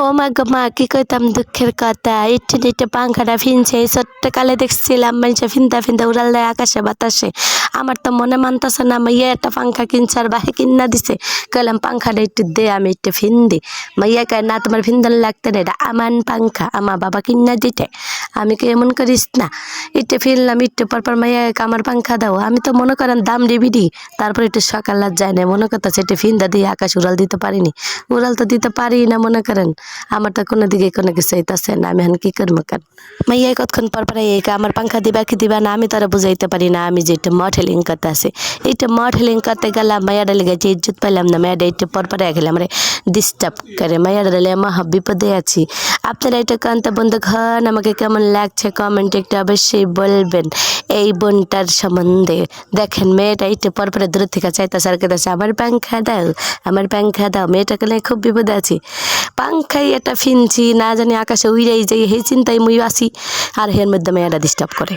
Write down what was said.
ও মা গো মা কি কইতাম দুঃখের কথা ইট্টে পাংখাটা ফিনছে এই ছোট্টকালে দেখছিলাম মানুষে ফিনতা ফিনতা উড়াল দেয় আকাশে বাতাসে। আমার তো মনে মানতেছে না মাইয়া একটা পাংখা কিনছে আর বাহে কিনা দিছে। কইলাম পাংখাটা একটু দে আমি একটু ফিন দি। মাইয়া কয় না তোমার ফিনদান লাগতে না, এটা আমার পাংখা আমার বাবা কিনা দিতে। আমি কি এমন করিস না, একটু ফিরলাম একটু পরপর মাইয়া আমার পাংখা দাও। আমি তো মনে করেন দাম ডিবিডি তারপর একটু সকাল রাত যায় না মনে করতেছে একটু ফিনদা দিয়ে আকাশ উড়াল দিতে পারিনি, উড়াল তো দিতে পারি না মনে করেন। আমার তো কোনো দিকে কোনো কিছু হইতাছে না, আমি এখন কি করবো কেন। মাইয়া কতক্ষণ পর পর আমার পাংখা দিবা কি দিবা না আমি তারা বুঝাইতে পারি না। আমি যে একটু মডেলিং করতে আসি, এইটা মডেলিং করতে গেলাম মাইয়াডা লেগে যে ইজ্জত পাইলাম না। মাইয়াডা একটু পর পরে গেলে আমার ডিস্টার্ব করে। মাইয়াডা লে মহা বিপদে আছি। আপনারা এটা কান্তা বন্ধু খান আমাকে কেমন লাগছে কমেন্ট একটু অবশ্যই বলবেন এই বোনটার সম্বন্ধে। দেখেন মেয়েটা একটু পর পরে দূর থেকে চাইতেছে আর কেতেছে আমার পাংখা দাও আমার পাংখা দাও। মেয়েটাকে নিয়ে খুব বিপদে আছি। পাংখাই একটা ফিনছি না জানি আকাশে উইরাই যাই সেই চিন্তায় মুই আসি আর এর মধ্যে মেয়েটা ডিস্টার্ব করে।